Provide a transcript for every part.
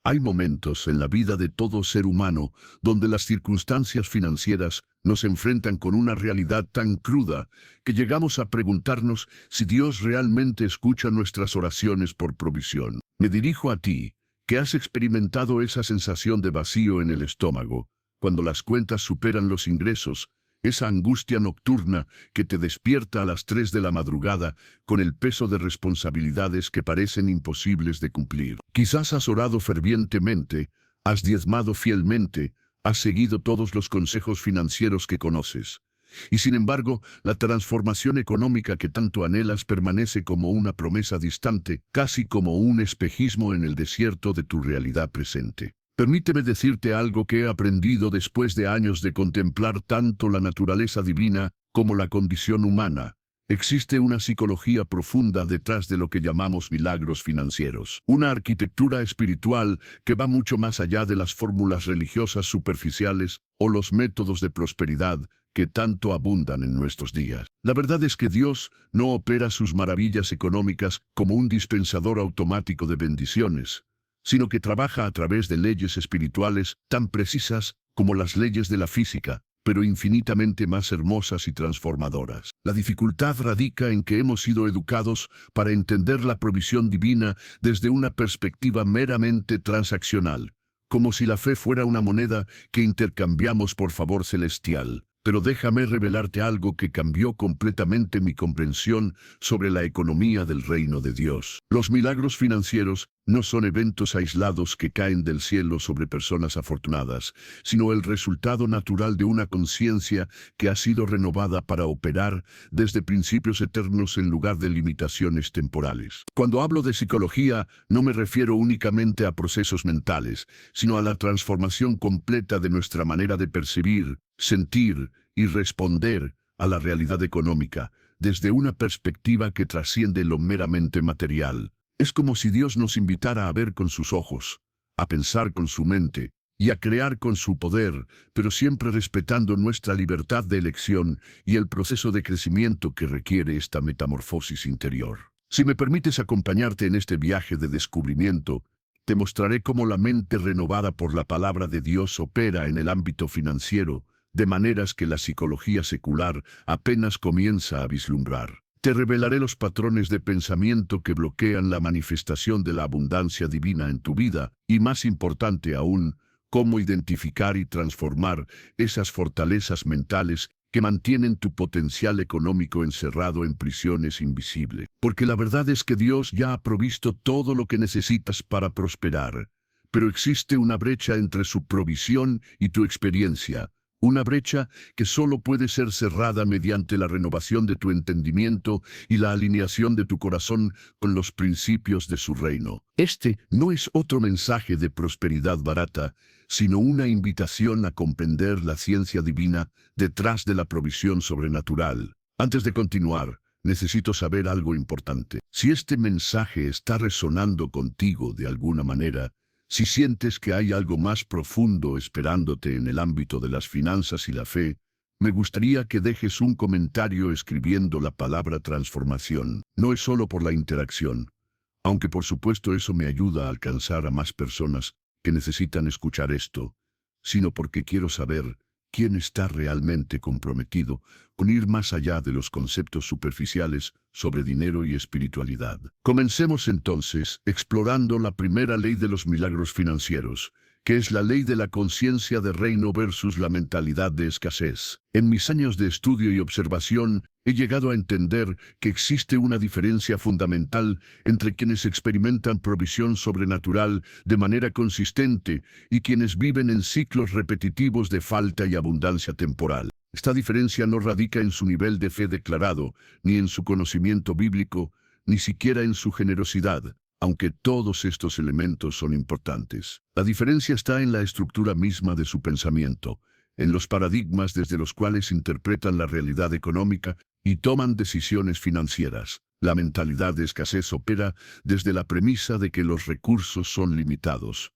Hay momentos en la vida de todo ser humano donde las circunstancias financieras nos enfrentan con una realidad tan cruda que llegamos a preguntarnos si Dios realmente escucha nuestras oraciones por provisión. Me dirijo a ti, que has experimentado esa sensación de vacío en el estómago, cuando las cuentas superan los ingresos, esa angustia nocturna que te despierta a las 3 de la madrugada con el peso de responsabilidades que parecen imposibles de cumplir. Quizás has orado fervientemente, has diezmado fielmente, has seguido todos los consejos financieros que conoces. Y sin embargo, la transformación económica que tanto anhelas permanece como una promesa distante, casi como un espejismo en el desierto de tu realidad presente. Permíteme decirte algo que he aprendido después de años de contemplar tanto la naturaleza divina como la condición humana. Existe una psicología profunda detrás de lo que llamamos milagros financieros. Una arquitectura espiritual que va mucho más allá de las fórmulas religiosas superficiales o los métodos de prosperidad que tanto abundan en nuestros días. La verdad es que Dios no opera sus maravillas económicas como un dispensador automático de bendiciones, sino que trabaja a través de leyes espirituales tan precisas como las leyes de la física, pero infinitamente más hermosas y transformadoras. La dificultad radica en que hemos sido educados para entender la provisión divina desde una perspectiva meramente transaccional, como si la fe fuera una moneda que intercambiamos por favor celestial. Pero déjame revelarte algo que cambió completamente mi comprensión sobre la economía del reino de Dios. Los milagros financieros no son eventos aislados que caen del cielo sobre personas afortunadas, sino el resultado natural de una conciencia que ha sido renovada para operar desde principios eternos en lugar de limitaciones temporales. Cuando hablo de psicología, no me refiero únicamente a procesos mentales, sino a la transformación completa de nuestra manera de percibir, sentir y responder a la realidad económica, desde una perspectiva que trasciende lo meramente material. Es como si Dios nos invitara a ver con sus ojos, a pensar con su mente y a crear con su poder, pero siempre respetando nuestra libertad de elección y el proceso de crecimiento que requiere esta metamorfosis interior. Si me permites acompañarte en este viaje de descubrimiento, te mostraré cómo la mente renovada por la palabra de Dios opera en el ámbito financiero, de maneras que la psicología secular apenas comienza a vislumbrar. Te revelaré los patrones de pensamiento que bloquean la manifestación de la abundancia divina en tu vida y, más importante aún, cómo identificar y transformar esas fortalezas mentales que mantienen tu potencial económico encerrado en prisiones invisibles. Porque la verdad es que Dios ya ha provisto todo lo que necesitas para prosperar, pero existe una brecha entre su provisión y tu experiencia. Una brecha que solo puede ser cerrada mediante la renovación de tu entendimiento y la alineación de tu corazón con los principios de su reino. Este no es otro mensaje de prosperidad barata, sino una invitación a comprender la ciencia divina detrás de la provisión sobrenatural. Antes de continuar, necesito saber algo importante. Si este mensaje está resonando contigo de alguna manera, si sientes que hay algo más profundo esperándote en el ámbito de las finanzas y la fe, me gustaría que dejes un comentario escribiendo la palabra transformación. No es solo por la interacción, aunque por supuesto eso me ayuda a alcanzar a más personas que necesitan escuchar esto, sino porque quiero saber quién está realmente comprometido con ir más allá de los conceptos superficiales sobre dinero y espiritualidad. Comencemos entonces explorando la primera ley de los milagros financieros, que es la ley de la conciencia de reino versus la mentalidad de escasez. En mis años de estudio y observación, he llegado a entender que existe una diferencia fundamental entre quienes experimentan provisión sobrenatural de manera consistente y quienes viven en ciclos repetitivos de falta y abundancia temporal. Esta diferencia no radica en su nivel de fe declarado, ni en su conocimiento bíblico, ni siquiera en su generosidad, aunque todos estos elementos son importantes. La diferencia está en la estructura misma de su pensamiento, en los paradigmas desde los cuales interpretan la realidad económica y toman decisiones financieras. La mentalidad de escasez opera desde la premisa de que los recursos son limitados,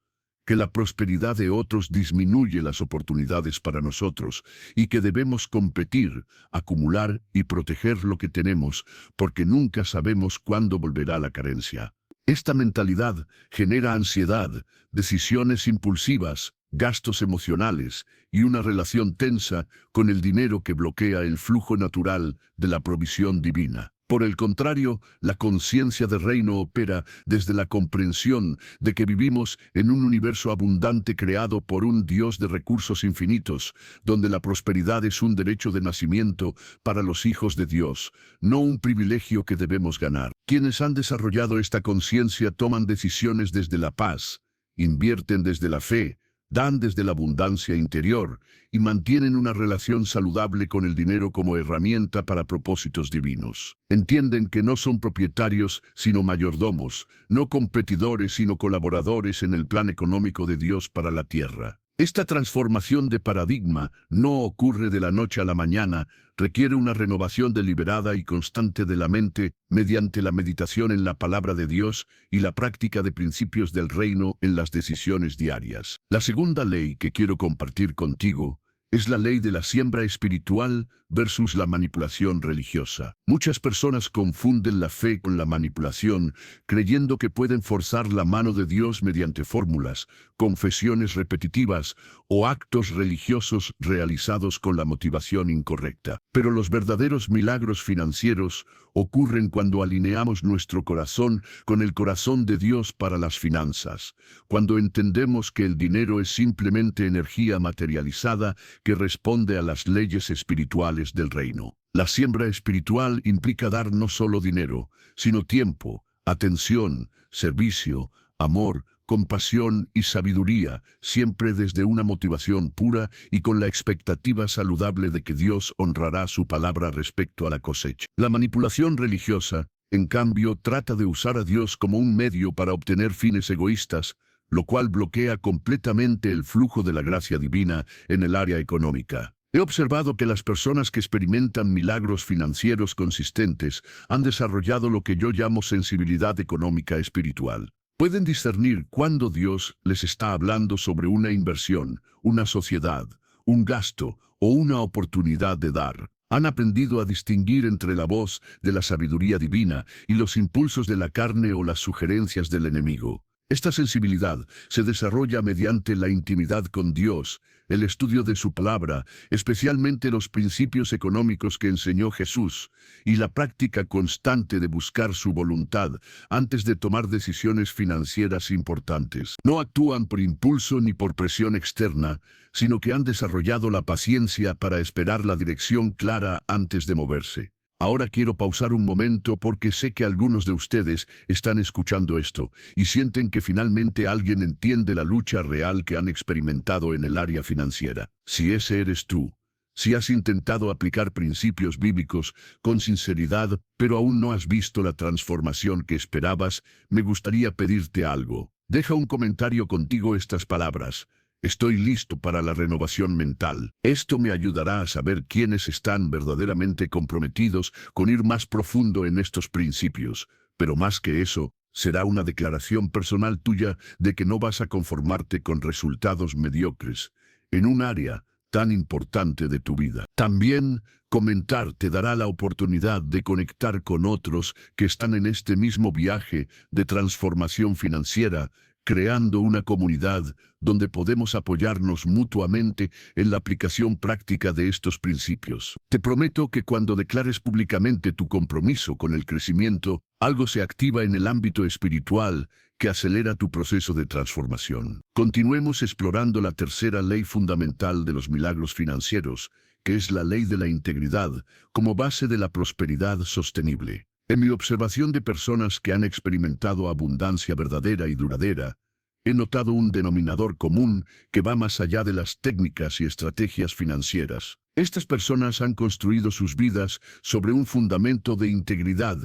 que la prosperidad de otros disminuye las oportunidades para nosotros y que debemos competir, acumular y proteger lo que tenemos porque nunca sabemos cuándo volverá la carencia. Esta mentalidad genera ansiedad, decisiones impulsivas, gastos emocionales y una relación tensa con el dinero que bloquea el flujo natural de la provisión divina. Por el contrario, la conciencia de reino opera desde la comprensión de que vivimos en un universo abundante creado por un Dios de recursos infinitos, donde la prosperidad es un derecho de nacimiento para los hijos de Dios, no un privilegio que debemos ganar. Quienes han desarrollado esta conciencia toman decisiones desde la paz, invierten desde la fe, dan desde la abundancia interior y mantienen una relación saludable con el dinero como herramienta para propósitos divinos. Entienden que no son propietarios, sino mayordomos, no competidores, sino colaboradores en el plan económico de Dios para la tierra. Esta transformación de paradigma no ocurre de la noche a la mañana, requiere una renovación deliberada y constante de la mente mediante la meditación en la palabra de Dios y la práctica de principios del reino en las decisiones diarias. La segunda ley que quiero compartir contigo es la ley de la siembra espiritual versus la manipulación religiosa. Muchas personas confunden la fe con la manipulación, creyendo que pueden forzar la mano de Dios mediante fórmulas, confesiones repetitivas o actos religiosos realizados con la motivación incorrecta. Pero los verdaderos milagros financieros ocurren cuando alineamos nuestro corazón con el corazón de Dios para las finanzas, cuando entendemos que el dinero es simplemente energía materializada que responde a las leyes espirituales del reino. La siembra espiritual implica dar no solo dinero, sino tiempo, atención, servicio, amor, compasión y sabiduría, siempre desde una motivación pura y con la expectativa saludable de que Dios honrará su palabra respecto a la cosecha. La manipulación religiosa, en cambio, trata de usar a Dios como un medio para obtener fines egoístas, lo cual bloquea completamente el flujo de la gracia divina en el área económica. He observado que las personas que experimentan milagros financieros consistentes han desarrollado lo que yo llamo sensibilidad económica espiritual. Pueden discernir cuándo Dios les está hablando sobre una inversión, una sociedad, un gasto o una oportunidad de dar. Han aprendido a distinguir entre la voz de la sabiduría divina y los impulsos de la carne o las sugerencias del enemigo. Esta sensibilidad se desarrolla mediante la intimidad con Dios, el estudio de su palabra, especialmente los principios económicos que enseñó Jesús, y la práctica constante de buscar su voluntad antes de tomar decisiones financieras importantes. No actúan por impulso ni por presión externa, sino que han desarrollado la paciencia para esperar la dirección clara antes de moverse. Ahora quiero pausar un momento porque sé que algunos de ustedes están escuchando esto y sienten que finalmente alguien entiende la lucha real que han experimentado en el área financiera. Si ese eres tú, si has intentado aplicar principios bíblicos con sinceridad, pero aún no has visto la transformación que esperabas, me gustaría pedirte algo. Deja un comentario contigo estas palabras. Estoy listo para la renovación mental. Esto me ayudará a saber quiénes están verdaderamente comprometidos con ir más profundo en estos principios. Pero más que eso, será una declaración personal tuya de que no vas a conformarte con resultados mediocres en un área tan importante de tu vida. También, comentar te dará la oportunidad de conectar con otros que están en este mismo viaje de transformación financiera, creando una comunidad donde podemos apoyarnos mutuamente en la aplicación práctica de estos principios. Te prometo que cuando declares públicamente tu compromiso con el crecimiento, algo se activa en el ámbito espiritual que acelera tu proceso de transformación. Continuemos explorando la tercera ley fundamental de los milagros financieros, que es la ley de la integridad, como base de la prosperidad sostenible. En mi observación de personas que han experimentado abundancia verdadera y duradera, he notado un denominador común que va más allá de las técnicas y estrategias financieras. Estas personas han construido sus vidas sobre un fundamento de integridad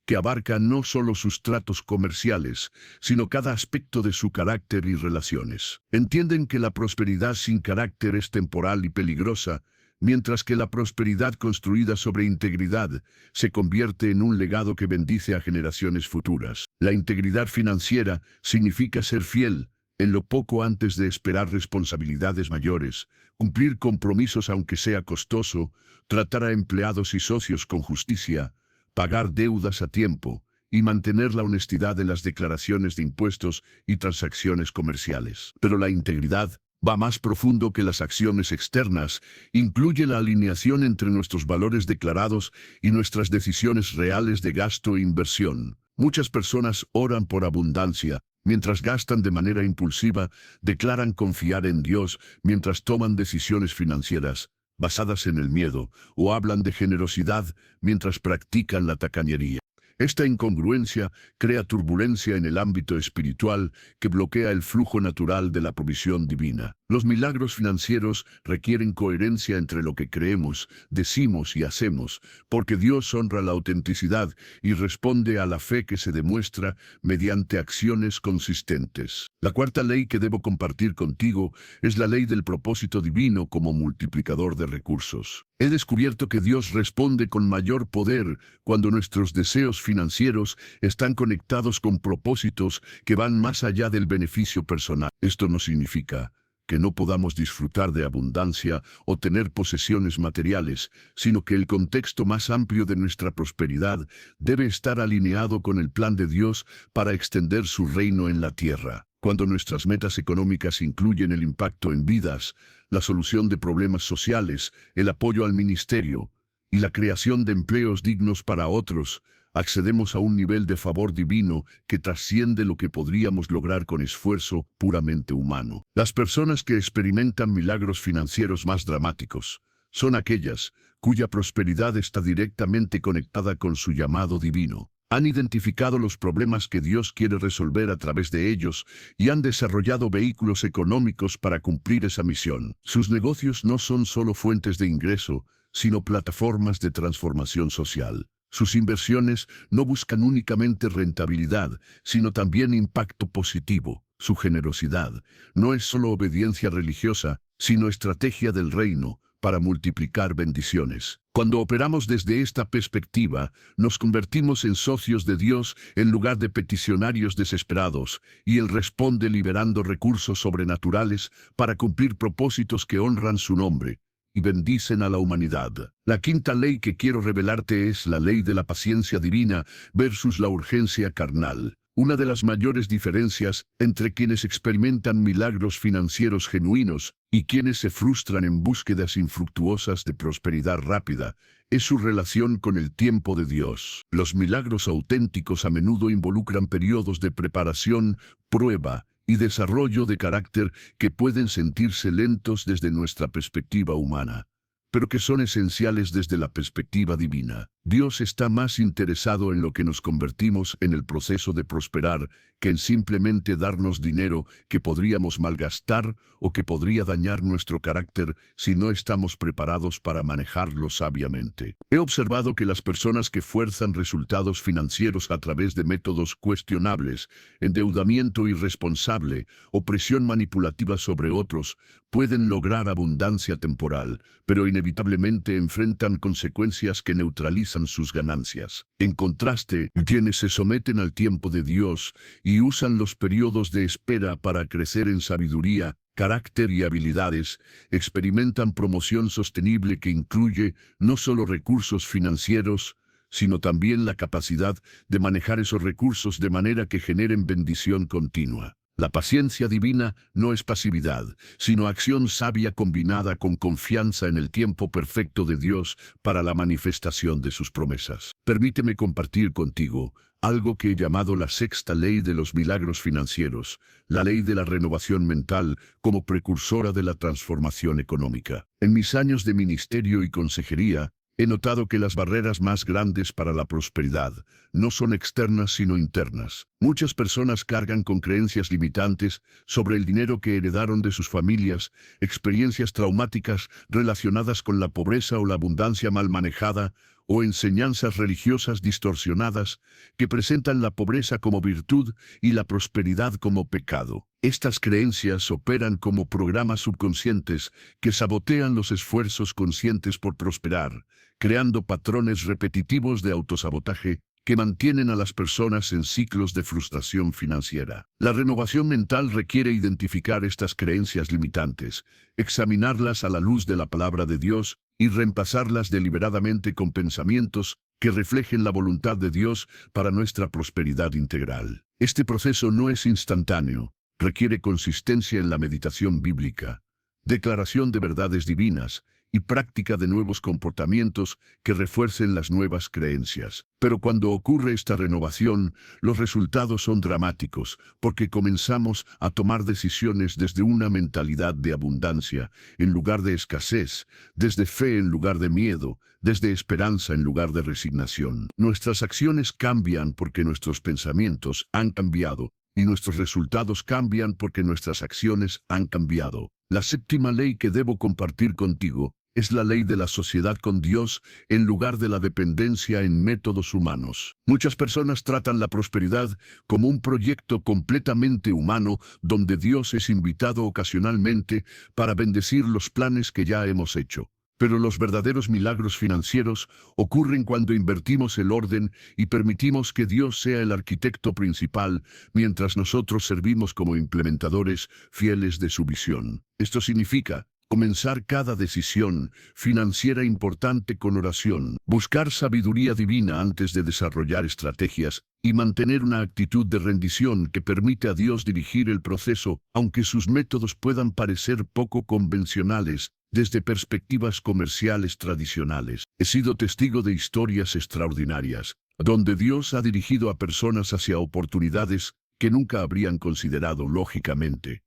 que abarca no solo sus tratos comerciales, sino cada aspecto de su carácter y relaciones. Entienden que la prosperidad sin carácter es temporal y peligrosa, mientras que la prosperidad construida sobre integridad se convierte en un legado que bendice a generaciones futuras. La integridad financiera significa ser fiel en lo poco antes de esperar responsabilidades mayores, cumplir compromisos aunque sea costoso, tratar a empleados y socios con justicia, pagar deudas a tiempo y mantener la honestidad en las declaraciones de impuestos y transacciones comerciales. Pero la integridad va más profundo que las acciones externas, incluye la alineación entre nuestros valores declarados y nuestras decisiones reales de gasto e inversión. Muchas personas oran por abundancia, mientras gastan de manera impulsiva, declaran confiar en Dios mientras toman decisiones financieras basadas en el miedo, o hablan de generosidad mientras practican la tacañería. Esta incongruencia crea turbulencia en el ámbito espiritual que bloquea el flujo natural de la provisión divina. Los milagros financieros requieren coherencia entre lo que creemos, decimos y hacemos, porque Dios honra la autenticidad y responde a la fe que se demuestra mediante acciones consistentes. La cuarta ley que debo compartir contigo es la ley del propósito divino como multiplicador de recursos. He descubierto que Dios responde con mayor poder cuando nuestros deseos financieros están conectados con propósitos que van más allá del beneficio personal. Esto no significa que no podamos disfrutar de abundancia o tener posesiones materiales, sino que el contexto más amplio de nuestra prosperidad debe estar alineado con el plan de Dios para extender su reino en la tierra. Cuando nuestras metas económicas incluyen el impacto en vidas, la solución de problemas sociales, el apoyo al ministerio y la creación de empleos dignos para otros, accedemos a un nivel de favor divino que trasciende lo que podríamos lograr con esfuerzo puramente humano. Las personas que experimentan milagros financieros más dramáticos son aquellas cuya prosperidad está directamente conectada con su llamado divino. Han identificado los problemas que Dios quiere resolver a través de ellos y han desarrollado vehículos económicos para cumplir esa misión. Sus negocios no son solo fuentes de ingreso, sino plataformas de transformación social. Sus inversiones no buscan únicamente rentabilidad, sino también impacto positivo. Su generosidad no es solo obediencia religiosa, sino estrategia del reino para multiplicar bendiciones. Cuando operamos desde esta perspectiva, nos convertimos en socios de Dios en lugar de peticionarios desesperados, y Él responde liberando recursos sobrenaturales para cumplir propósitos que honran su nombre y bendicen a la humanidad. La quinta ley que quiero revelarte es la ley de la paciencia divina versus la urgencia carnal. Una de las mayores diferencias entre quienes experimentan milagros financieros genuinos y quienes se frustran en búsquedas infructuosas de prosperidad rápida es su relación con el tiempo de Dios. Los milagros auténticos a menudo involucran periodos de preparación, prueba y desarrollo de carácter que pueden sentirse lentos desde nuestra perspectiva humana, pero que son esenciales desde la perspectiva divina. Dios está más interesado en lo que nos convertimos en el proceso de prosperar que en simplemente darnos dinero que podríamos malgastar o que podría dañar nuestro carácter si no estamos preparados para manejarlo sabiamente. He observado que las personas que fuerzan resultados financieros a través de métodos cuestionables, endeudamiento irresponsable o presión manipulativa sobre otros, pueden lograr abundancia temporal, pero inevitablemente enfrentan consecuencias que neutralizan sus ganancias. En contraste, quienes se someten al tiempo de Dios y usan los periodos de espera para crecer en sabiduría, carácter y habilidades, experimentan promoción sostenible que incluye no solo recursos financieros, sino también la capacidad de manejar esos recursos de manera que generen bendición continua. La paciencia divina no es pasividad, sino acción sabia combinada con confianza en el tiempo perfecto de Dios para la manifestación de sus promesas. Permíteme compartir contigo algo que he llamado la sexta ley de los milagros financieros, la ley de la renovación mental como precursora de la transformación económica. En mis años de ministerio y consejería, he notado que las barreras más grandes para la prosperidad no son externas sino internas. Muchas personas cargan con creencias limitantes sobre el dinero que heredaron de sus familias, experiencias traumáticas relacionadas con la pobreza o la abundancia mal manejada, o enseñanzas religiosas distorsionadas que presentan la pobreza como virtud y la prosperidad como pecado. Estas creencias operan como programas subconscientes que sabotean los esfuerzos conscientes por prosperar, creando patrones repetitivos de autosabotaje que mantienen a las personas en ciclos de frustración financiera. La renovación mental requiere identificar estas creencias limitantes, examinarlas a la luz de la palabra de Dios y reemplazarlas deliberadamente con pensamientos que reflejen la voluntad de Dios para nuestra prosperidad integral. Este proceso no es instantáneo, requiere consistencia en la meditación bíblica, declaración de verdades divinas y práctica de nuevos comportamientos que refuercen las nuevas creencias. Pero cuando ocurre esta renovación, los resultados son dramáticos, porque comenzamos a tomar decisiones desde una mentalidad de abundancia en lugar de escasez, desde fe en lugar de miedo, desde esperanza en lugar de resignación. Nuestras acciones cambian porque nuestros pensamientos han cambiado, y nuestros resultados cambian porque nuestras acciones han cambiado. La séptima ley que debo compartir contigo es la ley de la sociedad con Dios en lugar de la dependencia en métodos humanos. Muchas personas tratan la prosperidad como un proyecto completamente humano donde Dios es invitado ocasionalmente para bendecir los planes que ya hemos hecho. Pero los verdaderos milagros financieros ocurren cuando invertimos el orden y permitimos que Dios sea el arquitecto principal, mientras nosotros servimos como implementadores fieles de su visión. Esto significa comenzar cada decisión financiera importante con oración, buscar sabiduría divina antes de desarrollar estrategias y mantener una actitud de rendición que permite a Dios dirigir el proceso, aunque sus métodos puedan parecer poco convencionales desde perspectivas comerciales tradicionales. He sido testigo de historias extraordinarias, donde Dios ha dirigido a personas hacia oportunidades que nunca habrían considerado lógicamente.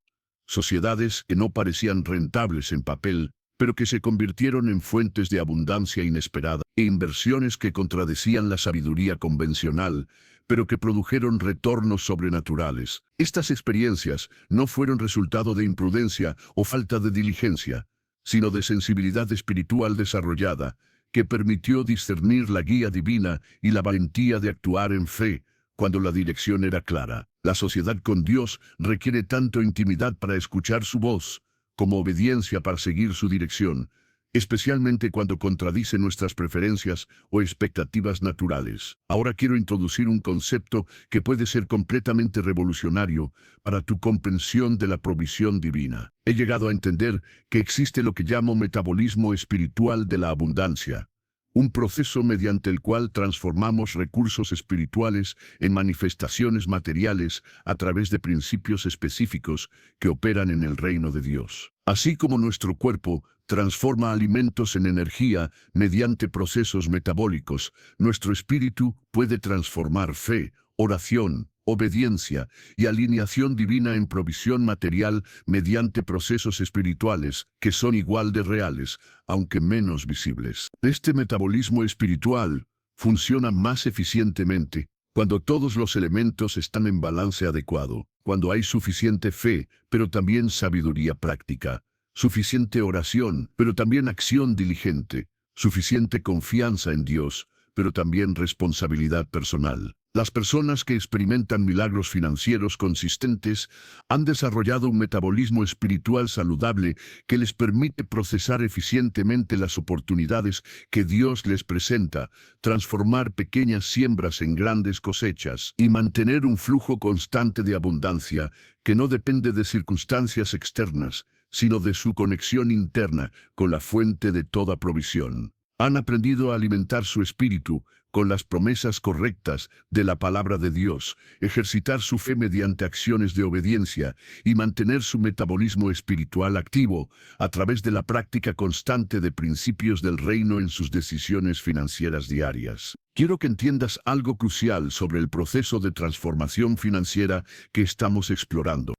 Sociedades que no parecían rentables en papel, pero que se convirtieron en fuentes de abundancia inesperada, e inversiones que contradecían la sabiduría convencional, pero que produjeron retornos sobrenaturales. Estas experiencias no fueron resultado de imprudencia o falta de diligencia, sino de sensibilidad espiritual desarrollada, que permitió discernir la guía divina y la valentía de actuar en fe, cuando la dirección era clara. La sociedad con Dios requiere tanto intimidad para escuchar su voz, como obediencia para seguir su dirección, especialmente cuando contradice nuestras preferencias o expectativas naturales. Ahora quiero introducir un concepto que puede ser completamente revolucionario para tu comprensión de la provisión divina. He llegado a entender que existe lo que llamo metabolismo espiritual de la abundancia, un proceso mediante el cual transformamos recursos espirituales en manifestaciones materiales a través de principios específicos que operan en el reino de Dios. Así como nuestro cuerpo transforma alimentos en energía mediante procesos metabólicos, nuestro espíritu puede transformar fe, oración, obediencia y alineación divina en provisión material mediante procesos espirituales que son igual de reales, aunque menos visibles. Este metabolismo espiritual funciona más eficientemente cuando todos los elementos están en balance adecuado, cuando hay suficiente fe, pero también sabiduría práctica, suficiente oración, pero también acción diligente, suficiente confianza en Dios, pero también responsabilidad personal. Las personas que experimentan milagros financieros consistentes han desarrollado un metabolismo espiritual saludable que les permite procesar eficientemente las oportunidades que Dios les presenta, transformar pequeñas siembras en grandes cosechas y mantener un flujo constante de abundancia que no depende de circunstancias externas, sino de su conexión interna con la fuente de toda provisión. Han aprendido a alimentar su espíritu con las promesas correctas de la palabra de Dios, ejercitar su fe mediante acciones de obediencia y mantener su metabolismo espiritual activo a través de la práctica constante de principios del reino en sus decisiones financieras diarias. Quiero que entiendas algo crucial sobre el proceso de transformación financiera que estamos explorando.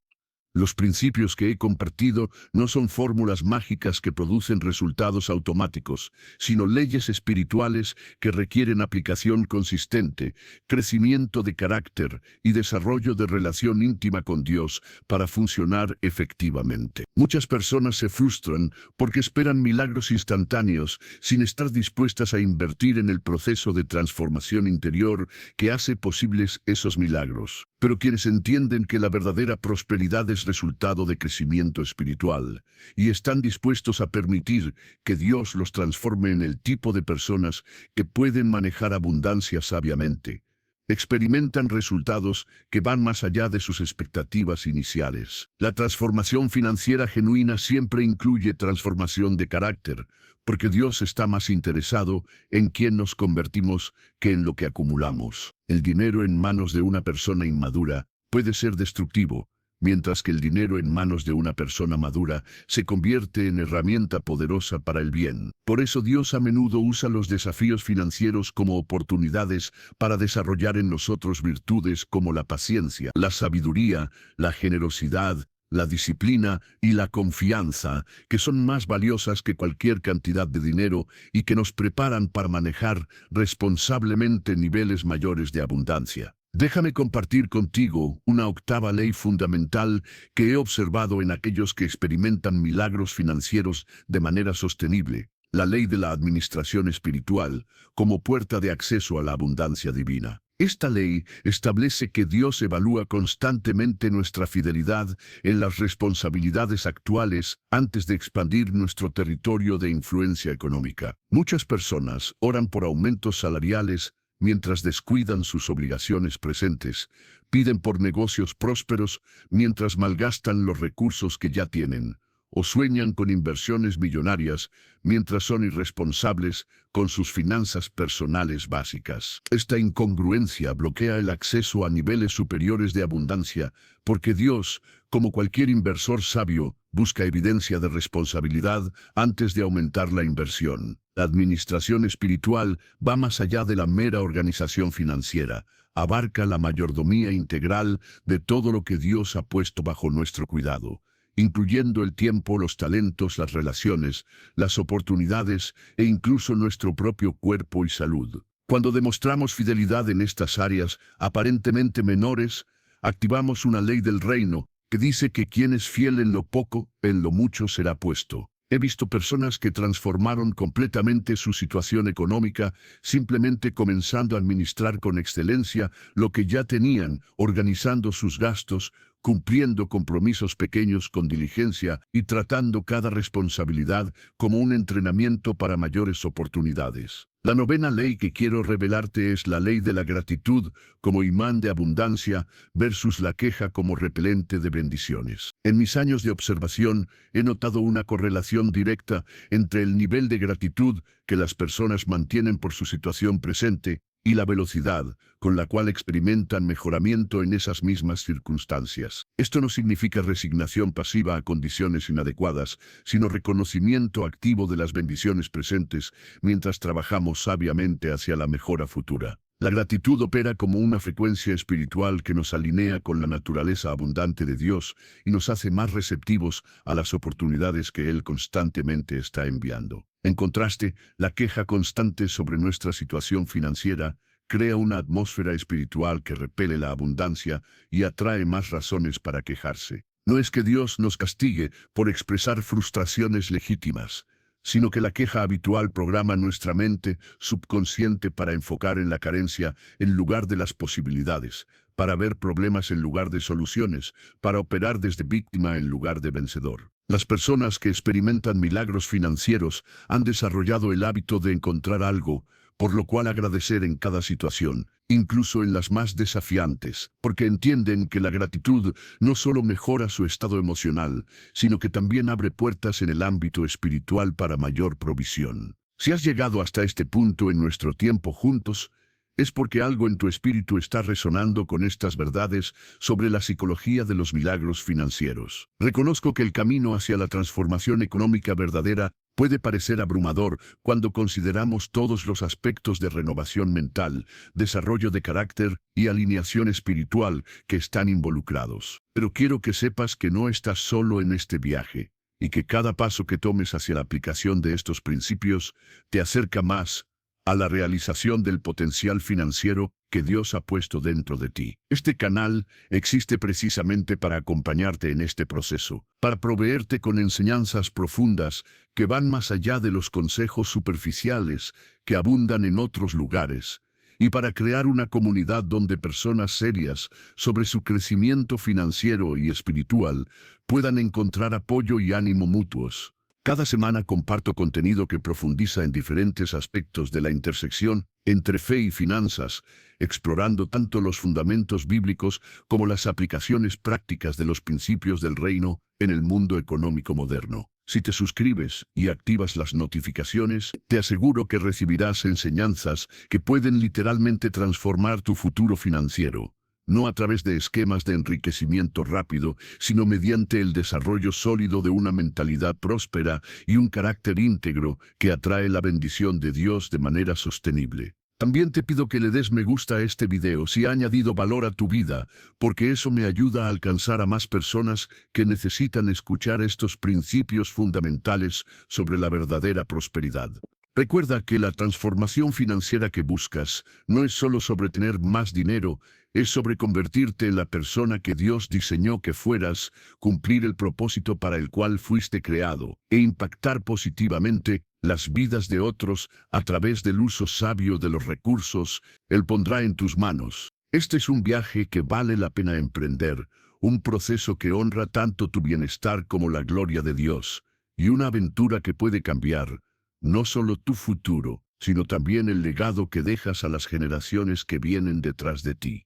Los principios que he compartido no son fórmulas mágicas que producen resultados automáticos, sino leyes espirituales que requieren aplicación consistente, crecimiento de carácter y desarrollo de relación íntima con Dios para funcionar efectivamente. Muchas personas se frustran porque esperan milagros instantáneos sin estar dispuestas a invertir en el proceso de transformación interior que hace posibles esos milagros. Pero quienes entienden que la verdadera prosperidad es resultado de crecimiento espiritual y están dispuestos a permitir que Dios los transforme en el tipo de personas que pueden manejar abundancia sabiamente, experimentan resultados que van más allá de sus expectativas iniciales. La transformación financiera genuina siempre incluye transformación de carácter, porque Dios está más interesado en quién nos convertimos que en lo que acumulamos. El dinero en manos de una persona inmadura puede ser destructivo, mientras que el dinero en manos de una persona madura se convierte en herramienta poderosa para el bien. Por eso Dios a menudo usa los desafíos financieros como oportunidades para desarrollar en nosotros virtudes como la paciencia, la sabiduría, la generosidad, la disciplina y la confianza, que son más valiosas que cualquier cantidad de dinero y que nos preparan para manejar responsablemente niveles mayores de abundancia. Déjame compartir contigo una octava ley fundamental que he observado en aquellos que experimentan milagros financieros de manera sostenible, la ley de la administración espiritual, como puerta de acceso a la abundancia divina. Esta ley establece que Dios evalúa constantemente nuestra fidelidad en las responsabilidades actuales antes de expandir nuestro territorio de influencia económica. Muchas personas oran por aumentos salariales mientras descuidan sus obligaciones presentes, piden por negocios prósperos mientras malgastan los recursos que ya tienen, o sueñan con inversiones millonarias mientras son irresponsables con sus finanzas personales básicas. Esta incongruencia bloquea el acceso a niveles superiores de abundancia, porque Dios, como cualquier inversor sabio, busca evidencia de responsabilidad antes de aumentar la inversión. La administración espiritual va más allá de la mera organización financiera, abarca la mayordomía integral de todo lo que Dios ha puesto bajo nuestro cuidado, incluyendo el tiempo, los talentos, las relaciones, las oportunidades e incluso nuestro propio cuerpo y salud. Cuando demostramos fidelidad en estas áreas aparentemente menores, activamos una ley del reino que dice que quien es fiel en lo poco, en lo mucho será puesto. He visto personas que transformaron completamente su situación económica simplemente comenzando a administrar con excelencia lo que ya tenían, organizando sus gastos, cumpliendo compromisos pequeños con diligencia y tratando cada responsabilidad como un entrenamiento para mayores oportunidades. La novena ley que quiero revelarte es la ley de la gratitud como imán de abundancia versus la queja como repelente de bendiciones. En mis años de observación he notado una correlación directa entre el nivel de gratitud que las personas mantienen por su situación presente y la velocidad con la cual experimentan mejoramiento en esas mismas circunstancias. Esto no significa resignación pasiva a condiciones inadecuadas, sino reconocimiento activo de las bendiciones presentes mientras trabajamos sabiamente hacia la mejora futura. La gratitud opera como una frecuencia espiritual que nos alinea con la naturaleza abundante de Dios y nos hace más receptivos a las oportunidades que Él constantemente está enviando. En contraste, la queja constante sobre nuestra situación financiera crea una atmósfera espiritual que repele la abundancia y atrae más razones para quejarse. No es que Dios nos castigue por expresar frustraciones legítimas, sino que la queja habitual programa nuestra mente subconsciente para enfocar en la carencia en lugar de las posibilidades, para ver problemas en lugar de soluciones, para operar desde víctima en lugar de vencedor. Las personas que experimentan milagros financieros han desarrollado el hábito de encontrar algo por lo cual agradecer en cada situación, incluso en las más desafiantes, porque entienden que la gratitud no solo mejora su estado emocional, sino que también abre puertas en el ámbito espiritual para mayor provisión. Si has llegado hasta este punto en nuestro tiempo juntos, es porque algo en tu espíritu está resonando con estas verdades sobre la psicología de los milagros financieros. Reconozco que el camino hacia la transformación económica verdadera puede parecer abrumador cuando consideramos todos los aspectos de renovación mental, desarrollo de carácter y alineación espiritual que están involucrados. Pero quiero que sepas que no estás solo en este viaje, y que cada paso que tomes hacia la aplicación de estos principios te acerca más a la realización del potencial financiero que Dios ha puesto dentro de ti. Este canal existe precisamente para acompañarte en este proceso, para proveerte con enseñanzas profundas que van más allá de los consejos superficiales que abundan en otros lugares, y para crear una comunidad donde personas serias sobre su crecimiento financiero y espiritual puedan encontrar apoyo y ánimo mutuos. Cada semana comparto contenido que profundiza en diferentes aspectos de la intersección entre fe y finanzas, explorando tanto los fundamentos bíblicos como las aplicaciones prácticas de los principios del reino en el mundo económico moderno. Si te suscribes y activas las notificaciones, te aseguro que recibirás enseñanzas que pueden literalmente transformar tu futuro financiero. No a través de esquemas de enriquecimiento rápido, sino mediante el desarrollo sólido de una mentalidad próspera y un carácter íntegro que atrae la bendición de Dios de manera sostenible. También te pido que le des me gusta a este video si ha añadido valor a tu vida, porque eso me ayuda a alcanzar a más personas que necesitan escuchar estos principios fundamentales sobre la verdadera prosperidad. Recuerda que la transformación financiera que buscas no es solo sobre tener más dinero, es sobre convertirte en la persona que Dios diseñó que fueras, cumplir el propósito para el cual fuiste creado, e impactar positivamente las vidas de otros a través del uso sabio de los recursos Él pondrá en tus manos. Este es un viaje que vale la pena emprender, un proceso que honra tanto tu bienestar como la gloria de Dios, y una aventura que puede cambiar no solo tu futuro, sino también el legado que dejas a las generaciones que vienen detrás de ti.